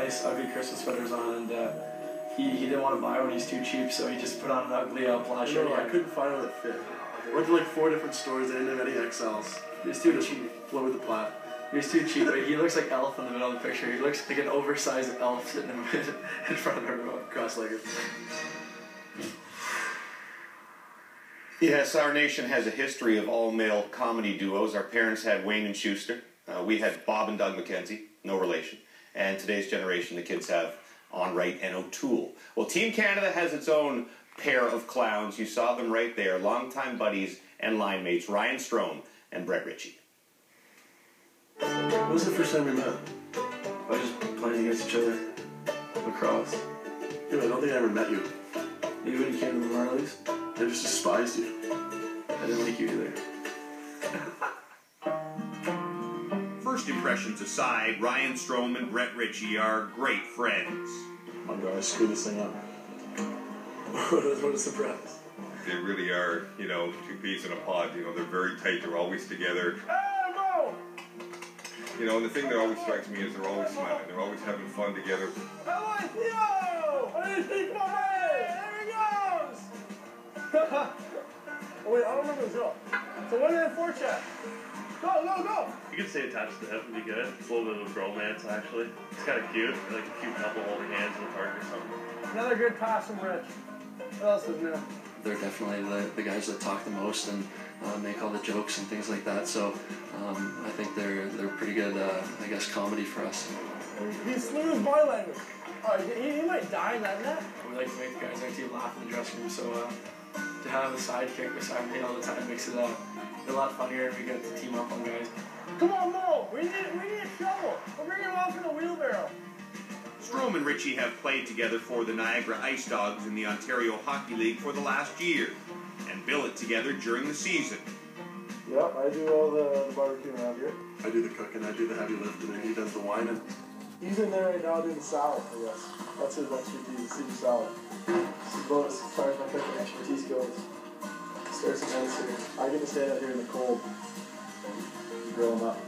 nice ugly Christmas sweaters on, and he didn't want to buy one. He's too cheap, so he just put on an ugly plaid shirt. I couldn't find one that fit. Went to like 4 different stores. They didn't have any XLs. He was too cheap. What with the plaid? He was too cheap. He looks like Elf in the middle of the picture. He looks like an oversized elf sitting in front of everyone. Cross-legged. Yes, our nation has a history of all-male comedy duos. Our parents had Wayne and Schuster. We had Bob and Doug McKenzie, no relation. And today's generation, the kids have Onwright and O'Toole. Well, Team Canada has its own pair of clowns. You saw them right there, longtime buddies and line mates, Ryan Strome and Brett Ritchie. When was the first time we met? I was just playing against each other. Lacrosse. Yeah, I don't think I ever met you. Maybe when you came to the Marlies? I just despised you. I didn't like you either. First impressions aside, Ryan Strome and Brett Ritchie are great friends. I'm going to screw this thing up. What a surprise. They really are, you know, two peas in a pod. You know, they're very tight. They're always together. You know, and the thing that always strikes me is they're always smiling. They're always having fun together. There he goes! Oh, wait, I don't remember the drill. So what did it forecheck? Go! You could say attached to the hip would be good. It's a little bit of a bromance, actually. It's kind of cute. Like a cute couple holding hands in the park or something. Another good pass from Rich. What else is new? They're definitely the guys that talk the most and make all the jokes and things like that. So I think they're pretty good, I guess, comedy for us. He's smooth as body language. Oh, he might die in that net. We like to make the guys on our team laugh in the dressing room, so to have a sidekick beside me all the time makes it a lot funnier, and we get to team up on guys. Come on, Mo! We need a shovel! We're bringing him off in a wheelbarrow. Strome and Ritchie have played together for the Niagara Ice Dogs in the Ontario Hockey League for the last year, and billet together during the season. Yep, I do all the barbecue around here. I do the cooking, I do the heavy lifting, and he does the whining. He's in there right now doing the salad, I guess. That's his expertise, Caesar salad. This is bonus as far as my cooking expertise goes. Starts against here. I get to stand out here in the cold and grill them up.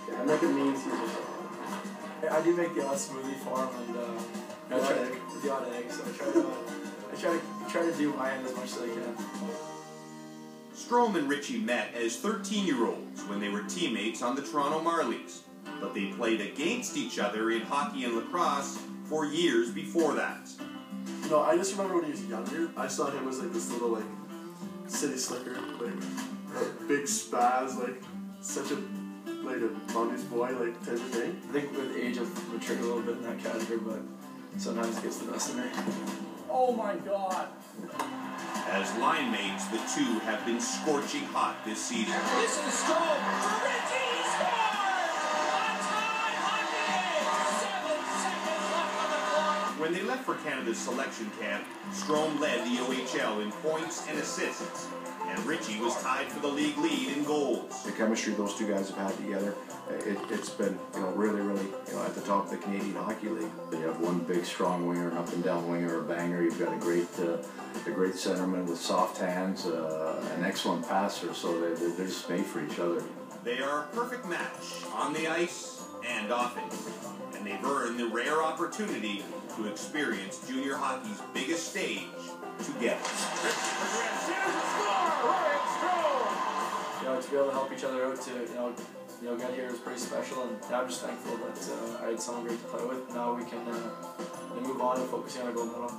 Okay, I'm making mean Caesar salad. I do make the odd smoothie for him, and I try to the odd egg, so I try to do my end as much as I can. Strome and Ritchie met as 13-year-olds when they were teammates on the Toronto Marlies, but they played against each other in hockey and lacrosse for years before that. No, I just remember when he was younger, I saw him as like this little like city slicker, like a big spaz, like such a mommy's boy like type of thing. I think with age I've matured a little bit in that category, but sometimes it gets the best of me. Oh my god! As line mates, the two have been scorching hot this season. This is Strome for Ritchie. He scores! One-time hockey! 7 seconds left on the clock. When they left for Canada's selection camp, Strome led the OHL in points and assists, and Ritchie was tied for the league lead in goals. The chemistry those two guys have had together, it's been really at the top of the Canadian Hockey League. You have one big strong winger, an up and down winger, a banger. You've got a great centerman with soft hands, an excellent passer. So they're just made for each other. They are a perfect match on the ice and off it, and they've earned the rare opportunity to experience junior hockey's biggest stage together. To be able to help each other out to get here is pretty special, and I'm just thankful that I had someone great to play with. Now we can move on and focusing on a gold medal.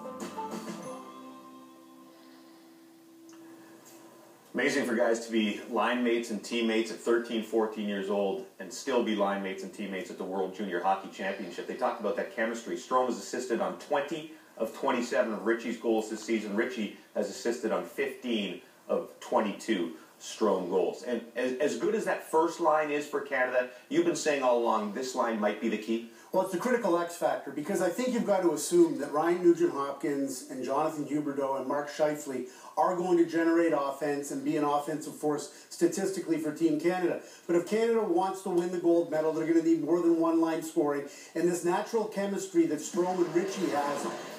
Amazing for guys to be line mates and teammates at 13, 14 years old and still be line mates and teammates at the World Junior Hockey Championship. They talked about that chemistry. Strome has assisted on 20 of 27 of Ritchie's goals this season. Ritchie has assisted on 15 of 22 Strome goals. And as good as that first line is for Canada, you've been saying all along this line might be the key. Well, it's the critical X factor, because I think you've got to assume that Ryan Nugent-Hopkins and Jonathan Huberdeau and Mark Scheifele are going to generate offense and be an offensive force statistically for Team Canada. But if Canada wants to win the gold medal, they're going to need more than one line scoring. And this natural chemistry that Strome and Ritchie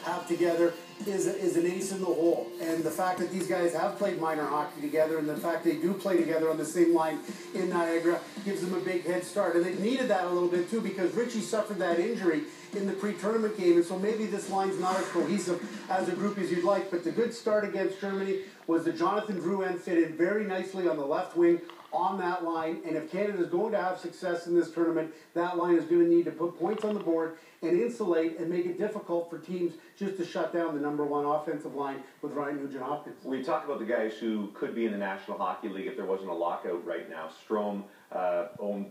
have together is an ace in the hole. And the fact that these guys have played minor hockey together, and the fact they do play together on the same line in Niagara, gives them a big head start. And they needed that a little bit too, because Ritchie suffered that injury in the pre-tournament game, and so maybe this line's not as cohesive as a group as you'd like, but the good start against Germany was that Jonathan Drouin fit in very nicely on the left wing on that line, and if Canada's going to have success in this tournament, that line is going to need to put points on the board and insulate and make it difficult for teams just to shut down the number one offensive line with Ryan Nugent-Hopkins. We talked about the guys who could be in the National Hockey League if there wasn't a lockout right now. Strome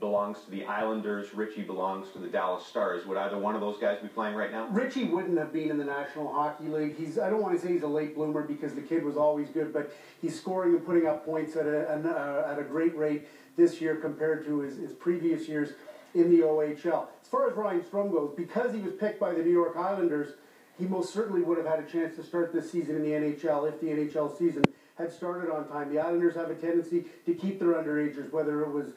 belongs to the Islanders. Richie belongs to the Dallas Stars. Would either one of those guys be playing right now? Richie wouldn't have been in the National Hockey League. I don't want to say he's a late bloomer because the kid was always good, but he's scoring and putting up points at a great rate this year compared to his previous years in the OHL. As far as Ryan Strome goes, because he was picked by the New York Islanders, he most certainly would have had a chance to start this season in the NHL if the NHL season had started on time. The Islanders have a tendency to keep their underagers, whether it was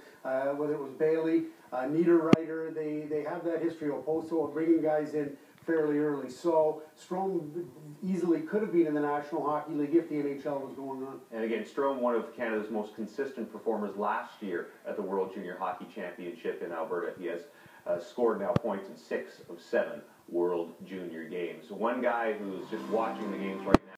Bailey, Niederreiter. They have that history of bringing guys in fairly early. So Strome easily could have been in the National Hockey League if the NHL was going on. And again, Strome, one of Canada's most consistent performers last year at the World Junior Hockey Championship in Alberta. He has scored now points in 6 of 7 World Junior games. One guy who's just watching the games right now